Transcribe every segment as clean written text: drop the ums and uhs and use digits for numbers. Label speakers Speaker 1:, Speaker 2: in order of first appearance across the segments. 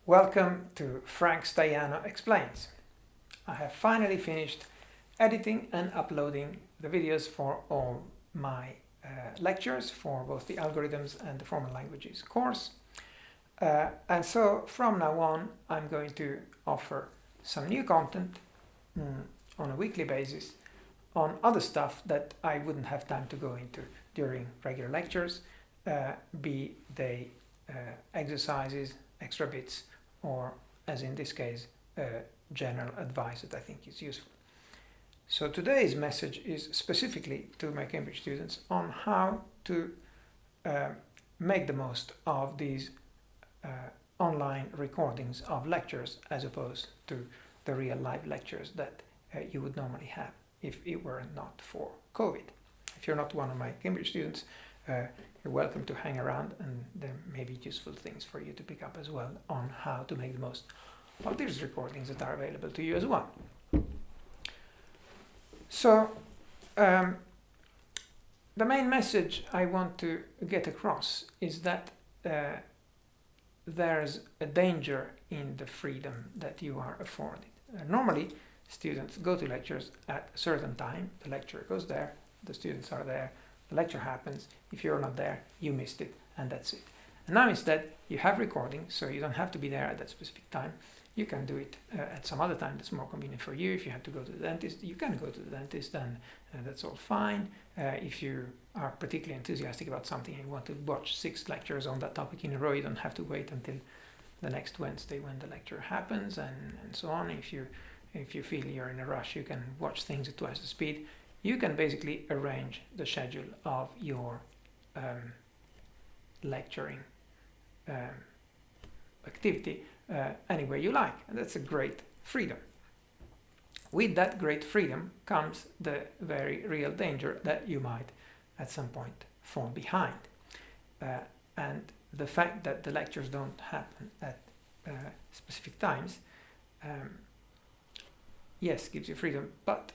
Speaker 1: Welcome to Frank Staiano Explains. I have finally finished editing and uploading the videos for all my lectures for both the algorithms and the formal languages course. And so from now on I'm going to offer some new content on a weekly basis on other stuff that I wouldn't have time to go into during regular lectures, be they exercises, extra bits, or as in this case, general advice that I think is useful. So today's message is specifically to my Cambridge students on how to make the most of these online recordings of lectures as opposed to the real live lectures that you would normally have if it were not for COVID. If you're not one of my Cambridge students, you're welcome to hang around, and there may be useful things for you to pick up as well on how to make the most of these recordings that are available to you as well. So the main message I want to get across is that there's a danger in the freedom that you are afforded. Normally students go to lectures at a certain time, the lecturer goes there, the students are there, the lecture happens. If you're not there, you missed it, and that's it. And now instead you have recordings, so you don't have to be there at that specific time. You can do it at some other time that's more convenient for you. If you have to go to the dentist, you can go to the dentist, and that's all fine. If you are particularly enthusiastic about something and you want to watch 6 lectures on that topic in a row, you don't have to wait until the next Wednesday when the lecture happens, and so on. If you feel you're in a rush, you can watch things at twice the speed. You can basically arrange the schedule of your lecturing activity any way you like, and that's a great freedom. With that great freedom comes the very real danger that you might at some point fall behind, and the fact that the lectures don't happen at specific times yes, gives you freedom, but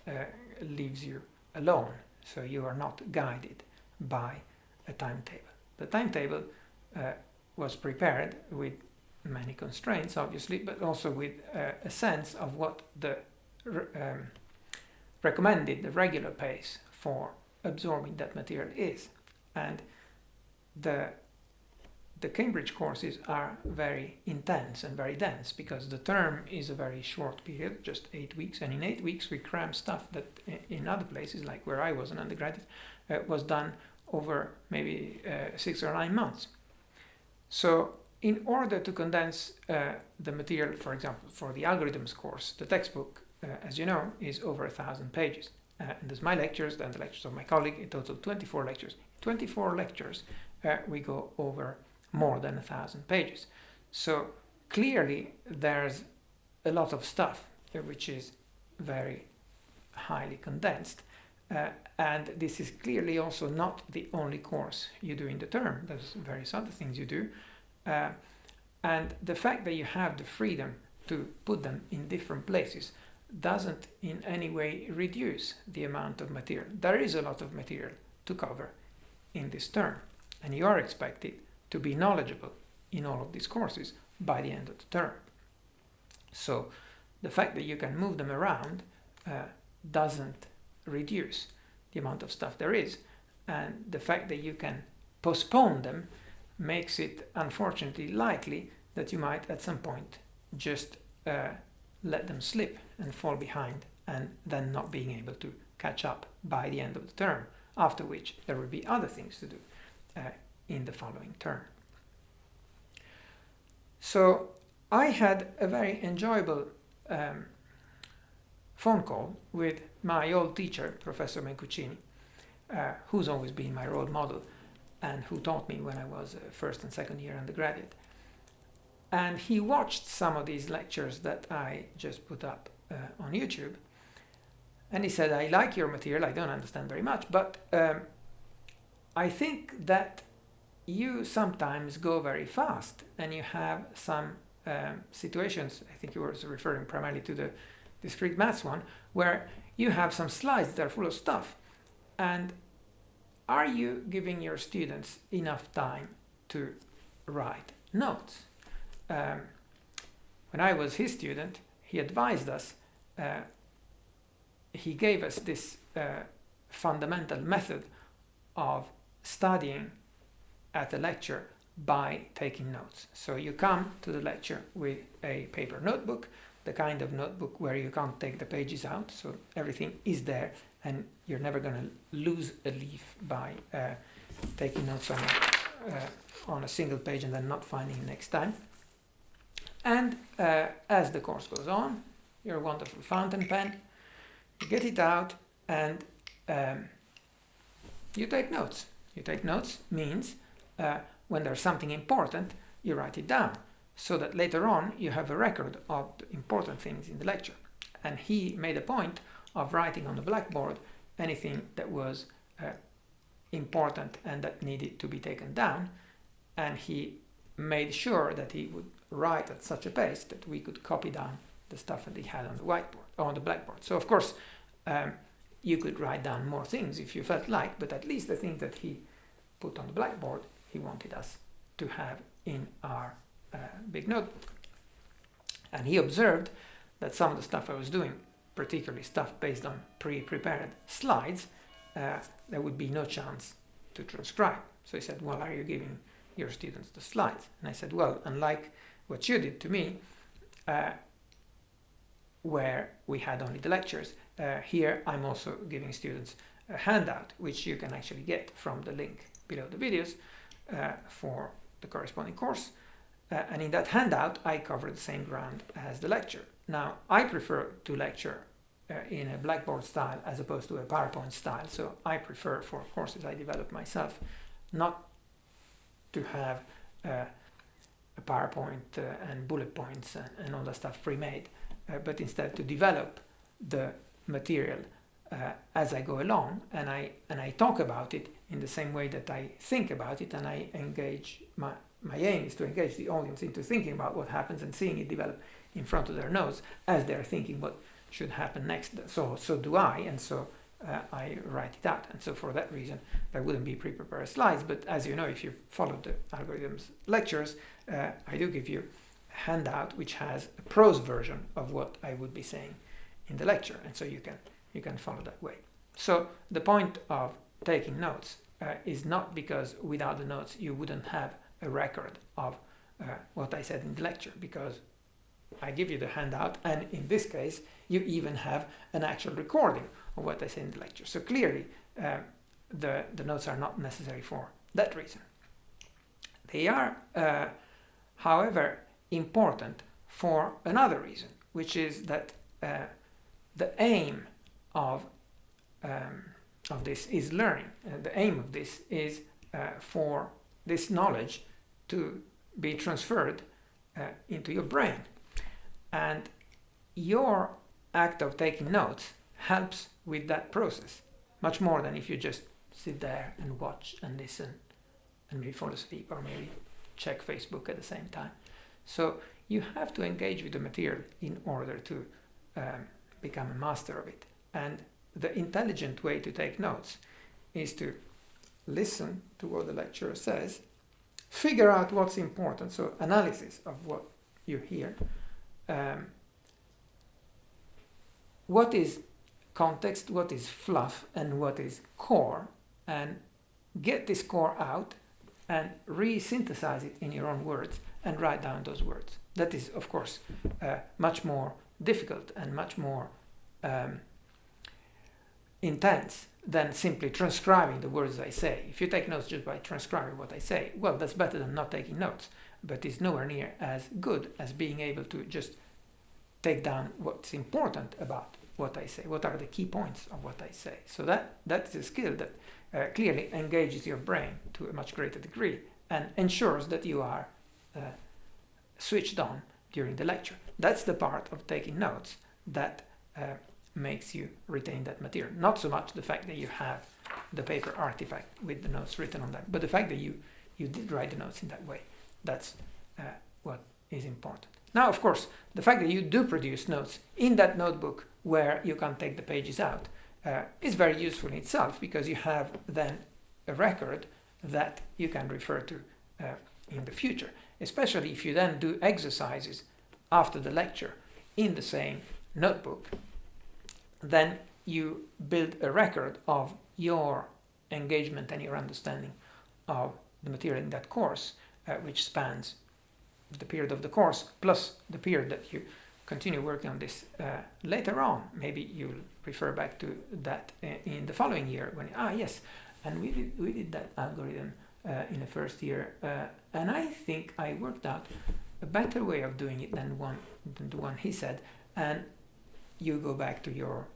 Speaker 1: leaves you alone, so you are not guided by a timetable. The timetable was prepared with many constraints, obviously, but also with a sense of what the recommended, the regular pace for absorbing that material is. And the Cambridge courses are very intense and very dense because the term is a very short period, just 8 weeks, and in 8 weeks we cram stuff that in other places, like where I was an undergraduate, was done over maybe 6 or 9 months. So in order to condense the material, for example, for the algorithms course, the textbook, as you know, is over 1,000 pages. And there's my lectures and the lectures of my colleague, in total 24 lectures. 24 lectures, we go over more than 1,000 pages. So clearly there's a lot of stuff which is very highly condensed, and this is clearly also not the only course you do in the term. There's various other things you do, and the fact that you have the freedom to put them in different places doesn't in any way reduce the amount of material. There is a lot of material to cover in this term, and you are expected to be knowledgeable in all of these courses by the end of the term. So the fact that you can move them around doesn't reduce the amount of stuff there is, and the fact that you can postpone them makes it unfortunately likely that you might at some point just let them slip and fall behind, and then not being able to catch up by the end of the term, after which there will be other things to do in the following term. So I had a very enjoyable phone call with my old teacher, Professor Mencuccini, who's always been my role model and who taught me when I was a first and second year undergraduate. And he watched some of these lectures that I just put up on YouTube, and he said, I like your material, I don't understand very much, but I think that you sometimes go very fast, and you have some situations, I think you were referring primarily to the discrete maths one, where you have some slides that are full of stuff. And are you giving your students enough time to write notes? when I was his student, he advised us, he gave us this fundamental method of studying at a lecture by taking notes. So you come to the lecture with a paper notebook, the kind of notebook where you can't take the pages out, so everything is there and you're never going to lose a leaf by taking notes on a single page and then not finding it next time. And as the course goes on, your wonderful fountain pen, you get it out and you take notes. You take notes means when there's something important, you write it down so that later on you have a record of the important things in the lecture. And he made a point of writing on the blackboard anything that was important and that needed to be taken down. And he made sure that he would write at such a pace that we could copy down the stuff that he had on the whiteboard or on the blackboard. So of course you could write down more things if you felt like, but at least the thing that he put on the blackboard he wanted us to have in our big notebook. And he observed that some of the stuff I was doing, particularly stuff based on pre-prepared slides, there would be no chance to transcribe. So he said, well, are you giving your students the slides? And I said, well, unlike what you did to me, where we had only the lectures, here I'm also giving students a handout, which you can actually get from the link below the videos for the corresponding course. And in that handout, I cover the same ground as the lecture. Now, I prefer to lecture in a Blackboard style as opposed to a PowerPoint style. So I prefer, for courses I develop myself, not to have a PowerPoint and bullet points and all that stuff pre-made, but instead to develop the material as I go along, and I talk about it in the same way that I think about it, and I engage my aim is to engage the audience into thinking about what happens and seeing it develop in front of their nose as they're thinking what should happen next. So do I, and so I write it out. And so for that reason, there wouldn't be pre-prepared slides. But as you know, if you follow the algorithms lectures, I do give you a handout which has a prose version of what I would be saying in the lecture, and so you can follow that way. So the point of taking notes is not because without the notes you wouldn't have a record of what I said in the lecture, because I give you the handout, and in this case you even have an actual recording of what I said in the lecture. So clearly the notes are not necessary for that reason. They are however important for another reason, which is that the aim of this is learning. The aim of this is for this knowledge to be transferred into your brain. And your act of taking notes helps with that process, much more than if you just sit there and watch and listen and maybe fall asleep or maybe check Facebook at the same time. So you have to engage with the material in order to become a master of it. And the intelligent way to take notes is to listen to what the lecturer says, figure out what's important, so analysis of what you hear, what is context, what is fluff, and what is core, and get this core out and re-synthesize it in your own words and write down those words. That is, of course, much more difficult and much more intense than simply transcribing the words I say. If you take notes just by transcribing what I say, well, that's better than not taking notes, but it's nowhere near as good as being able to just take down what's important about what I say, what are the key points of what I say. So that's a skill that clearly engages your brain to a much greater degree and ensures that you are switched on during the lecture. That's the part of taking notes that makes you retain that material. Not so much the fact that you have the paper artifact with the notes written on that, but the fact that you did write the notes in that way. That's what is important. Now, of course, the fact that you do produce notes in that notebook where you can take the pages out is very useful in itself, because you have then a record that you can refer to in the future, especially if you then do exercises after the lecture in the same notebook, then you build a record of your engagement and your understanding of the material in that course, which spans the period of the course plus the period that you continue working on this later on. Maybe you'll refer back to that in the following year when, yes, and we did that algorithm in the first year, and I think I worked out a better way of doing it than the one he said. And you go back to your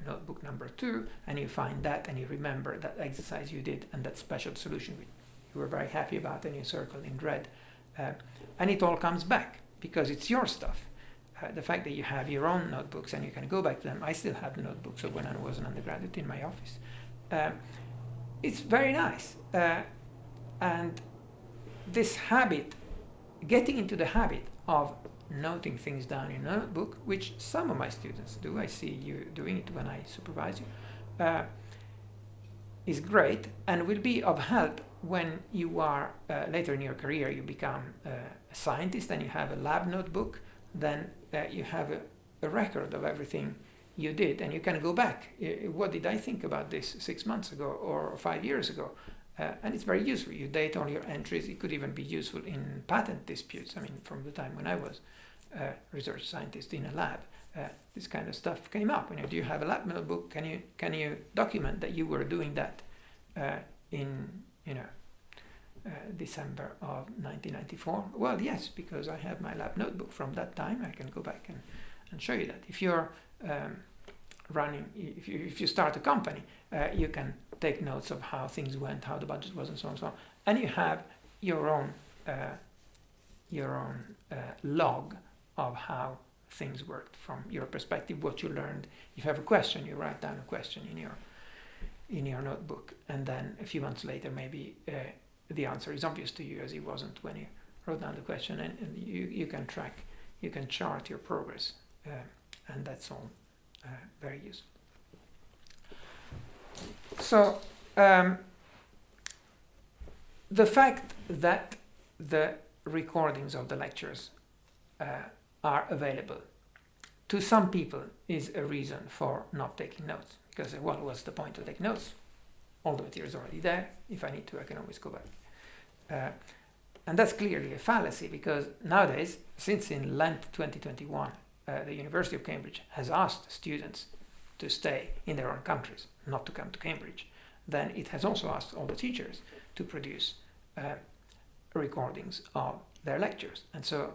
Speaker 1: notebook number 2 and you find that, and you remember that exercise you did and that special solution you were very happy about, and you circle in red, and it all comes back because it's your stuff. The fact that you have your own notebooks and you can go back to them. I still have the notebooks of when I was an undergraduate in my office. It's very nice, and this habit, getting into the habit of noting things down in a notebook, which some of my students do, I see you doing it when I supervise you, is great and will be of help when you are later in your career. You become a scientist and you have a lab notebook. Then you have a record of everything you did, and you can go back. What did I think about this 6 months ago or 5 years ago? And it's very useful. You date all your entries. It could even be useful in patent disputes. I mean, from the time when I was a research scientist in a lab, this kind of stuff came up. Do you have a lab notebook? Can you document that you were doing that in December of 1994? Well, yes, because I have my lab notebook from that time. I can go back and show you that. If you're if you start a company, you can take notes of how things went, how the budget was, and so on and so on. And you have your own log of how things worked from your perspective, what you learned. If you have a question, you write down a question in your notebook, and then a few months later, maybe the answer is obvious to you as it wasn't when you wrote down the question, and you can track, you can chart your progress, and that's all very useful. So the fact that the recordings of the lectures are available to some people is a reason for not taking notes, because, well, what's the point to take notes? All the material is already there. If I need to, I can always go back. And that's clearly a fallacy, because nowadays, since in Lent 2021, the University of Cambridge has asked students to stay in their own countries, not to come to Cambridge, then it has also asked all the teachers to produce recordings of their lectures. And so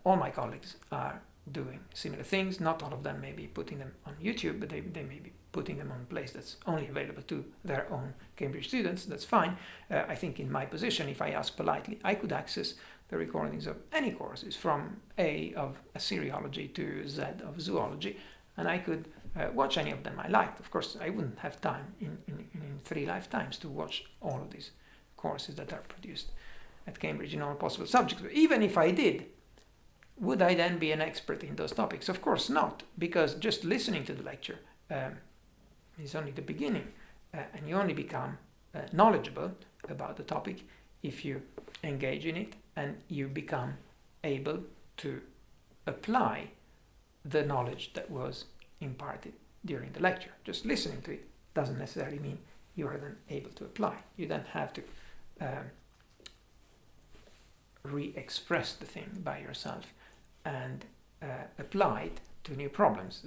Speaker 1: all my colleagues are doing similar things. Not all of them may be putting them on YouTube, but they may be putting them on a place that's only available to their own Cambridge students. That's fine. I think in my position, if I ask politely, I could access the recordings of any courses, from A of seriology to Z of zoology, and I could watch any of them I liked. Of course, I wouldn't have time in 3 lifetimes to watch all of these courses that are produced at Cambridge in all possible subjects. But even if I did, would I then be an expert in those topics? Of course not, because just listening to the lecture is only the beginning, and you only become knowledgeable about the topic if you engage in it and you become able to apply the knowledge that was imparted during the lecture. Just listening to it doesn't necessarily mean you are then able to apply. You then have to re-express the thing by yourself and apply it to new problems.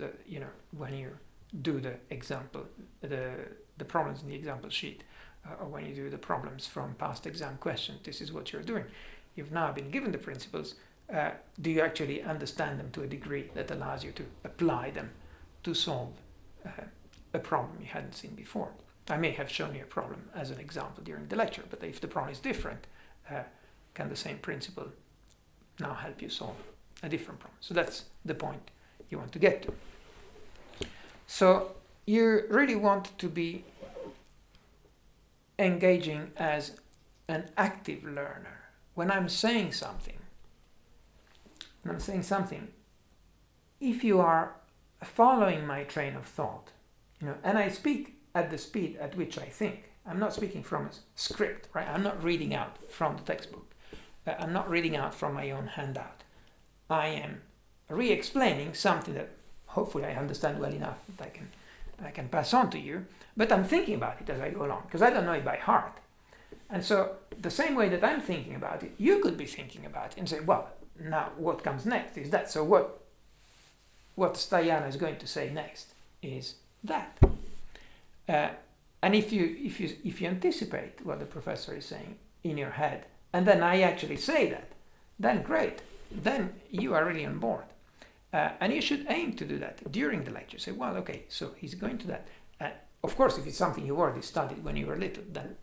Speaker 1: When you do the example, the problems in the example sheet, or when you do the problems from past exam questions, this is what you're doing. You've now been given the principles. Do you actually understand them to a degree that allows you to apply them to solve a problem you hadn't seen before? I may have shown you a problem as an example during the lecture, but if the problem is different, can the same principle now help you solve a different problem? So that's the point you want to get to. So you really want to be engaging as an active learner. When I'm saying something, if you are following my train of thought, and I speak at the speed at which I think. I'm not speaking from a script, right? I'm not reading out from the textbook. I'm not reading out from my own handout. I am re-explaining something that hopefully I understand well enough that I can pass on to you, but I'm thinking about it as I go along, because I don't know it by heart. And so the same way that I'm thinking about it, you could be thinking about it and say, well, now what comes next is that. So what Stajana is going to say next is that. And if you anticipate what the professor is saying in your head, and then I actually say that, then great. Then you are really on board. And you should aim to do that during the lecture. Say, well, okay, so he's going to that. Of course, if it's something you already studied when you were little, then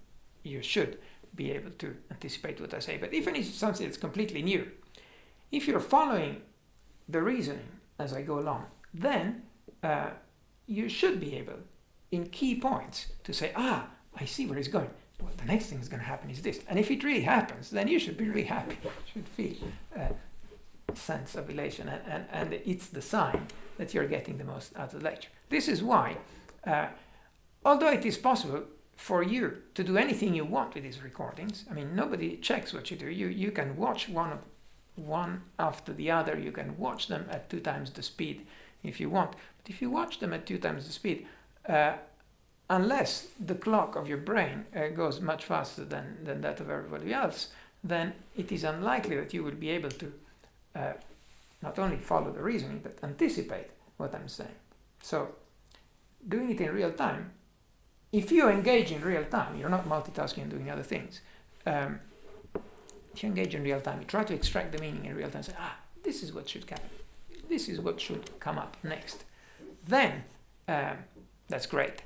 Speaker 1: you should be able to anticipate what I say. But even if it's something that's completely new, if you're following the reasoning as I go along, then you should be able, in key points, to say, I see where he's going. Well, the next thing that's going to happen is this. And if it really happens, then you should be really happy. You should feel a sense of elation. And it's the sign that you're getting the most out of the lecture. This is why, although it is possible for you to do anything you want with these recordings, I mean, nobody checks what you do. You can watch one after the other. You can watch them at 2 times the speed if you want. But if you watch them at 2 times the speed, unless the clock of your brain goes much faster than that of everybody else, then it is unlikely that you will be able to not only follow the reasoning, but anticipate what I'm saying. So, doing it in real time, if you engage in real time, you're not multitasking and doing other things. If you engage in real time, you try to extract the meaning in real time, say, this is what should happen. This is what should come up next. Then, that's great.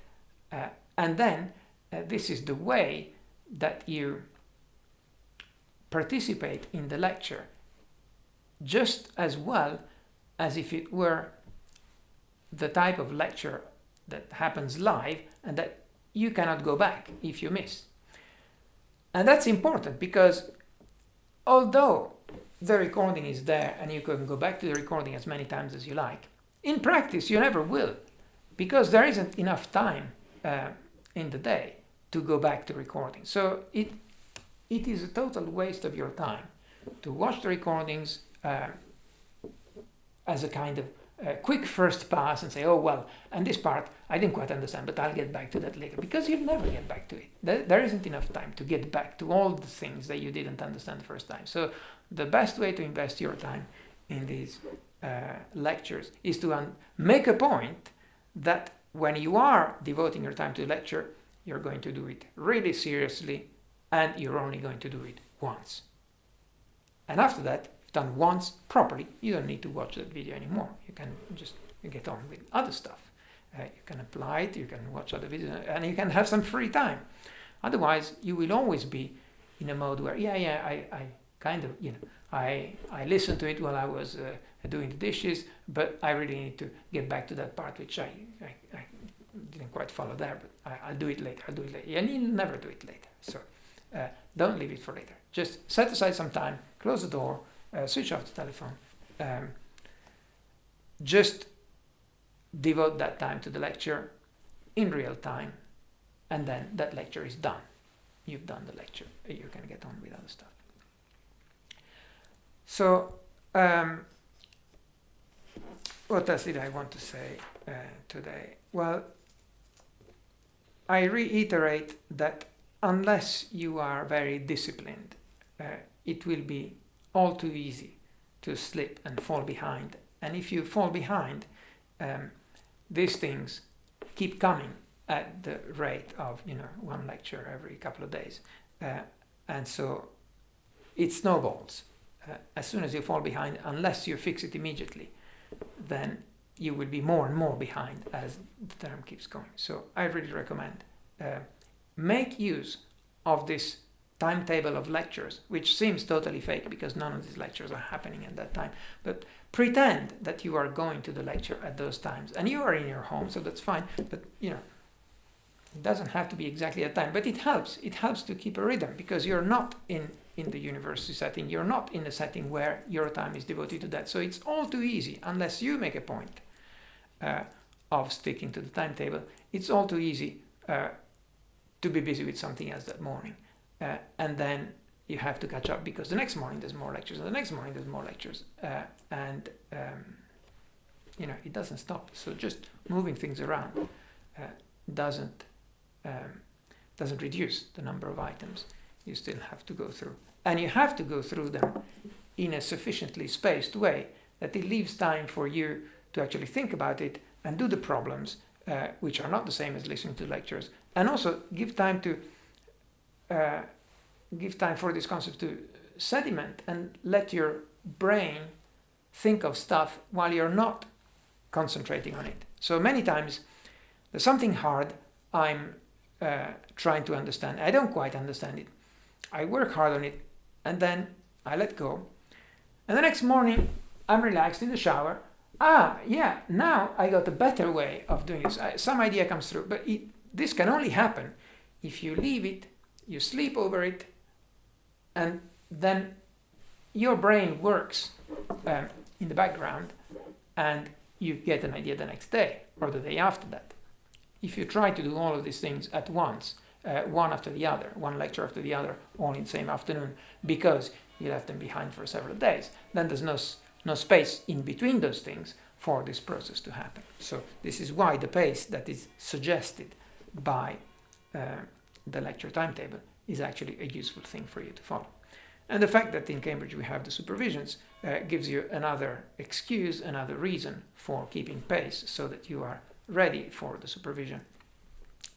Speaker 1: And then, this is the way that you participate in the lecture just as well as if it were the type of lecture that happens live and that you cannot go back if you miss. And that's important because although the recording is there and you can go back to the recording as many times as you like, in practice you never will, because there isn't enough time in the day to go back to recording. So it is a total waste of your time to watch the recordings as a kind of quick first pass and say, oh well, and this part I didn't quite understand, but I'll get back to that later, because you'll never get back to it. There isn't enough time to get back to all the things that you didn't understand the first time. So the best way to invest your time in these lectures is to make a point that when you are devoting your time to the lecture, you're going to do it really seriously, and you're only going to do it once. And after that, done once properly, you don't need to watch that video anymore. You can just get on with other stuff. You can apply it, you can watch other videos, and you can have some free time. Otherwise, you will always be in a mode where, I kind of, I listened to it while I was doing the dishes, but I really need to get back to that part which I didn't quite follow there, but I'll do it later, And you'll never do it later. So don't leave it for later. Just set aside some time, close the door, switch off the telephone, just devote that time to the lecture in real time, and then that lecture is done. You've done the lecture. You can get on with other stuff. So, what else did I want to say today? Well, I reiterate that unless you are very disciplined, it will be all too easy to slip and fall behind. And if you fall behind, these things keep coming at the rate of 1 lecture every couple of days, and so it snowballs. As soon as you fall behind, unless you fix it immediately, then you will be more and more behind as the term keeps going. So I really recommend make use of this timetable of lectures, which seems totally fake because none of these lectures are happening at that time. But pretend that you are going to the lecture at those times, and you are in your home, so that's fine. But it doesn't have to be exactly at time. But it helps. It helps to keep a rhythm because you're not in the university setting. You're not in a setting where your time is devoted to that. So it's all too easy unless you make a point of sticking to the timetable. It's all too easy to be busy with something else that morning. And then you have to catch up because the next morning there's more lectures, and the next morning there's more lectures, and it doesn't stop. So just moving things around doesn't reduce the number of items you still have to go through, and you have to go through them in a sufficiently spaced way that it leaves time for you to actually think about it and do the problems, which are not the same as listening to lectures, and also give time for this concept to sediment and let your brain think of stuff while you're not concentrating on it. So many times there's something hard I'm trying to understand. I don't quite understand it. I work hard on it and then I let go. And the next morning I'm relaxed in the shower. Yeah, now I got a better way of doing this. Some idea comes through, but this can only happen if you leave it, you sleep over it, and then your brain works in the background and you get an idea the next day or the day after that. If you try to do all of these things at once, one after the other, one lecture after the other, all in the same afternoon, because you left them behind for several days, then there's no space in between those things for this process to happen. So this is why the pace that is suggested by the lecture timetable is actually a useful thing for you to follow. And the fact that in Cambridge we have the supervisions gives you another excuse, another reason for keeping pace, so that you are ready for the supervision.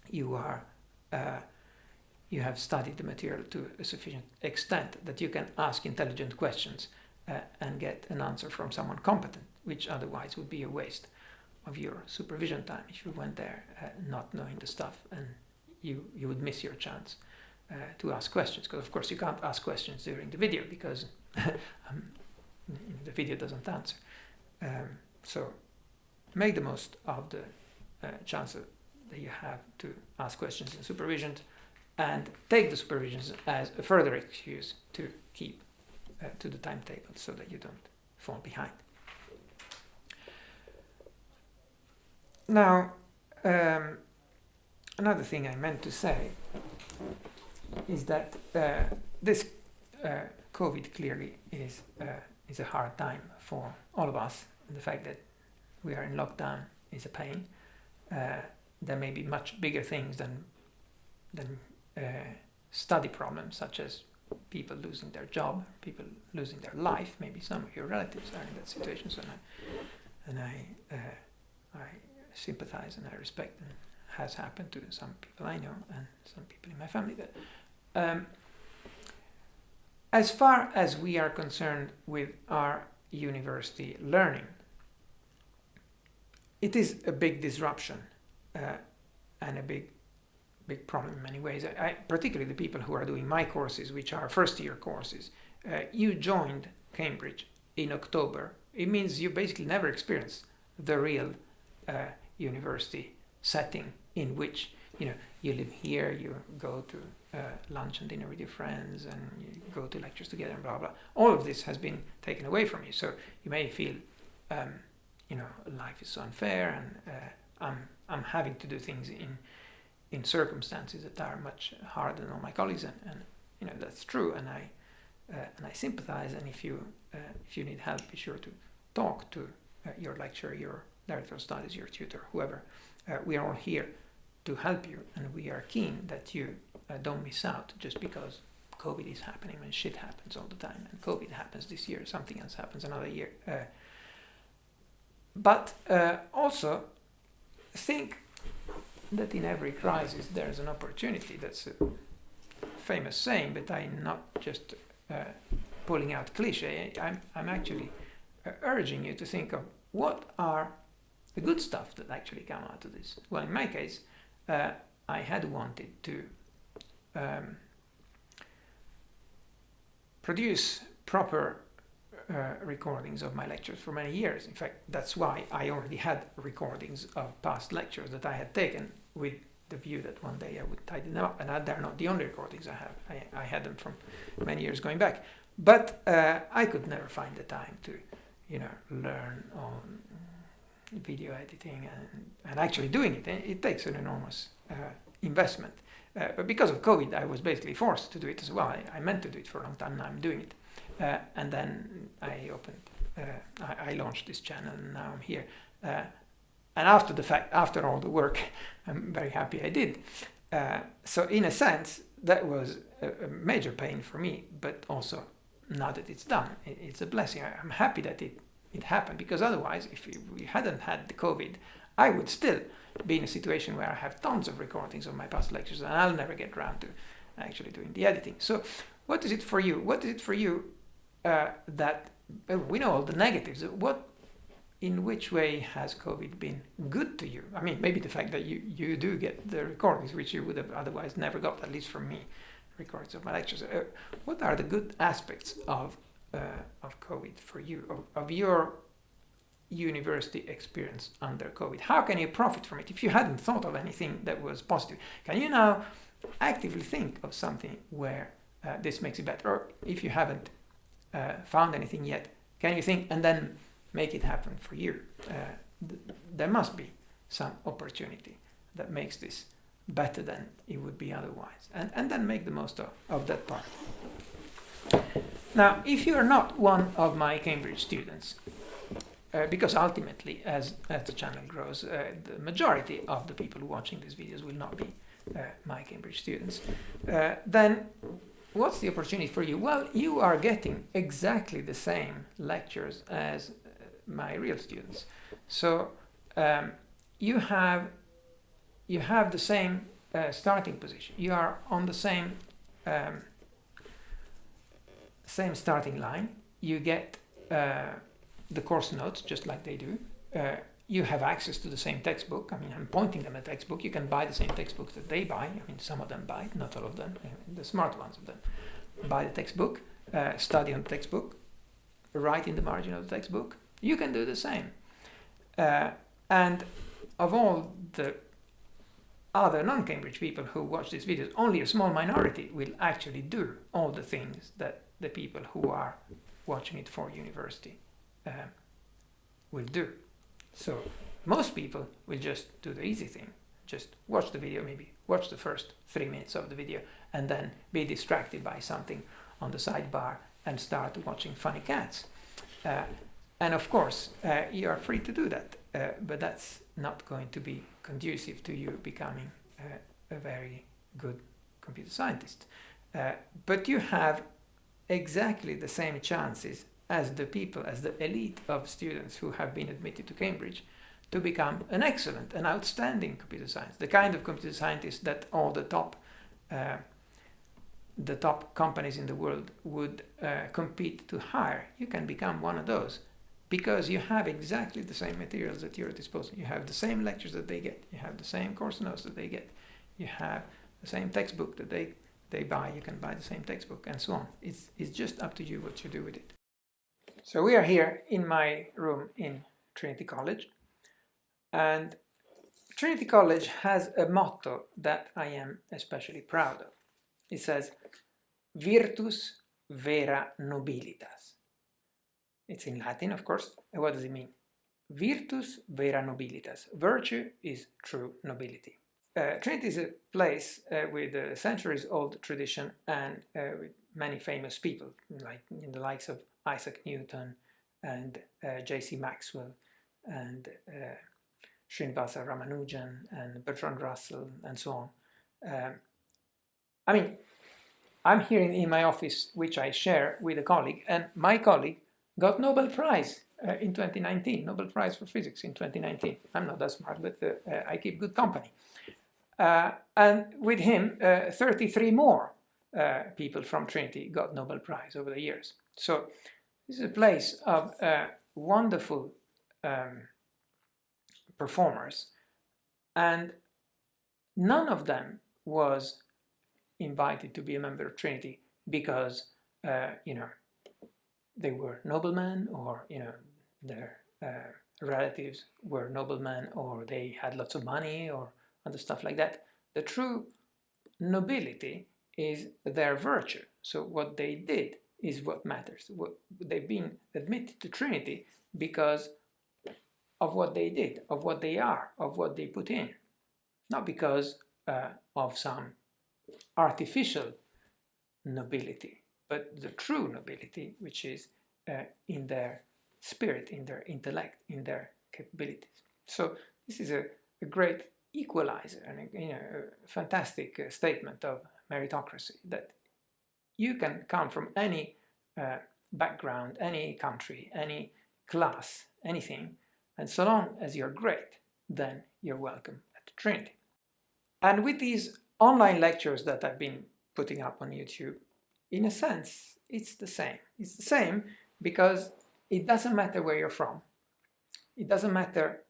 Speaker 1: You have studied the material to a sufficient extent that you can ask intelligent questions and get an answer from someone competent, which otherwise would be a waste of your supervision time if you went there not knowing the stuff, and you would miss your chance to ask questions, because of course you can't ask questions during the video because the video doesn't answer. So make the most of the chance that you have to ask questions in supervision, and take the supervisions as a further excuse to keep to the timetable so that you don't fall behind. Now, another thing I meant to say is that this COVID clearly is a hard time for all of us, and the fact that we are in lockdown is a pain. There may be much bigger things than study problems, such as people losing their job, people losing their life. Maybe some of your relatives are in that situation, so I sympathize and I respect, and has happened to some people I know and some people in my family. As far as we are concerned with our university learning, it is a big disruption and a big problem in many ways. Particularly the people who are doing my courses, which are first-year courses. You joined Cambridge in October. It means you basically never experienced the real university setting in which you live here, you go to lunch and dinner with your friends, and you go to lectures together, and blah blah. All of this has been taken away from you, so you may feel life is so unfair, and I'm having to do things in circumstances that are much harder than all my colleagues, and that's true, and I sympathize. And if you need help, be sure to talk to your lecturer, your director of studies, your tutor, whoever. We are all here to help you, and we are keen that you don't miss out just because COVID is happening. And shit happens all the time, and COVID happens this year, something else happens another year. But also think that in every crisis there's an opportunity. That's a famous saying, but I'm not just pulling out cliche. I'm actually urging you to think of what are the good stuff that actually come out of this. Well, in my case, I had wanted to produce proper recordings of my lectures for many years. In fact, that's why I already had recordings of past lectures that I had taken, with the view that one day I would tidy them up. And they're not the only recordings I have. I had them from many years going back. But I could never find the time to, learn on video editing and actually doing it. It takes an enormous investment. But because of COVID, I was basically forced to do it as well. I meant to do it for a long time. Now I'm doing it, and then I launched this channel, and now I'm here. And after all the work, I'm very happy I did. So in a sense, that was a major pain for me, but also now that it's done, it's a blessing. I'm happy that it happened, because otherwise, if we hadn't had the COVID, I would still be in a situation where I have tons of recordings of my past lectures, and I'll never get around to actually doing the editing. So what is it for you? What is it for you that we know all the negatives? In which way has COVID been good to you? I mean, maybe the fact that you do get the recordings, which you would have otherwise never got, at least from me, recordings of my lectures. What are the good aspects of COVID for you, of your university experience under COVID? How can you profit from it? If you hadn't thought of anything that was positive, can you now actively think of something where this makes it better? Or if you haven't found anything yet, can you think and then make it happen for you? There must be some opportunity that makes this better than it would be otherwise, and then make the most of that part. Now, if you are not one of my Cambridge students, because ultimately, as the channel grows, the majority of the people watching these videos will not be my Cambridge students, then what's the opportunity for you? Well, you are getting exactly the same lectures as my real students. So you have the same starting position. You are on the same starting line. You get the course notes just like they do. You have access to the same textbook. I mean, I'm pointing them at textbook. You can buy the same textbooks that they buy. I mean, some of them buy it, not all of them. The smart ones of them buy the textbook, study on the textbook, write in the margin of the textbook. You can do the same. And of all the other non-Cambridge people who watch these videos, only a small minority will actually do all the things that the people who are watching it for university will do. So most people will just do the easy thing. Just watch the video, maybe watch the first 3 minutes of the video, and then be distracted by something on the sidebar and start watching funny cats. And of course, you are free to do that, but that's not going to be conducive to you becoming a very good computer scientist. But you have exactly the same chances as the people, as the elite of students who have been admitted to Cambridge, to become an excellent, an outstanding computer scientist, the kind of computer scientist that all the top companies in the world would compete to hire. You can become one of those, because you have exactly the same materials at your disposal. You have the same lectures that they get. You have the same course notes that they get. You have the same textbook that they buy. You can buy the same textbook, and so on. It's just up to you what you do with it. So we are here in my room in Trinity College. And Trinity College has a motto that I am especially proud of. It says, Virtus vera nobilitas. It's in Latin, of course. And what does it mean? Virtus vera nobilitas. Virtue is true nobility. Trinity is a place with a centuries-old tradition and with many famous people, like in the likes of Isaac Newton and J.C. Maxwell and Srinivasa Ramanujan and Bertrand Russell and so on. I mean, I'm here in my office, which I share with a colleague, and my colleague got Nobel Prize in 2019, Nobel Prize for Physics in 2019. I'm not that smart, but I keep good company. And with him, 33 more people from Trinity got Nobel Prize over the years. So this is a place of wonderful performers, and none of them was invited to be a member of Trinity because they were noblemen, or their relatives were noblemen, or they had lots of money, or other stuff like that. The true nobility is their virtue. So what they did is what matters. They've been admitted to Trinity because of what they did, of what they are, of what they put in, not because of some artificial nobility, but the true nobility, which is in their spirit, in their intellect, in their capabilities. So this is a great equalizer and a fantastic statement of meritocracy, that you can come from any background, any country, any class, anything, and so long as you're great, then you're welcome at Trinity. And with these online lectures that I've been putting up on YouTube, in a sense, it's the same. It's the same because it doesn't matter where you're from. It doesn't matter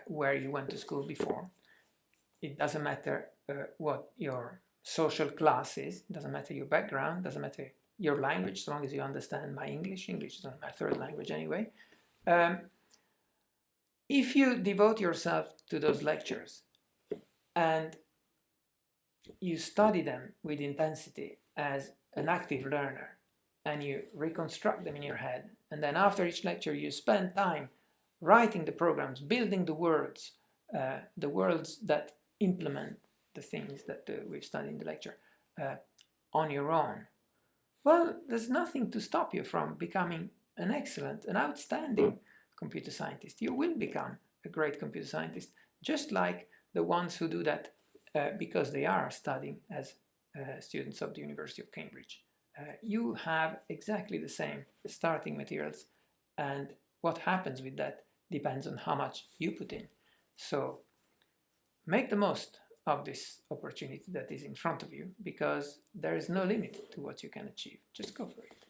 Speaker 1: where you went to school before. It doesn't matter what your social class is. It doesn't matter your background. It doesn't matter your language, so long as you understand my English. English is not my third language anyway. If you devote yourself to those lectures and you study them with intensity as an active learner, and you reconstruct them in your head, and then after each lecture you spend time writing the programs, building the words that implement the things that we've studied in the lecture on your own, well, there's nothing to stop you from becoming an excellent, an outstanding computer scientist. You will become a great computer scientist, just like the ones who do that because they are studying as students of the University of Cambridge. You have exactly the same starting materials, and what happens with that depends on how much you put in. So make the most of this opportunity that is in front of you, because there is no limit to what you can achieve. Just go for it.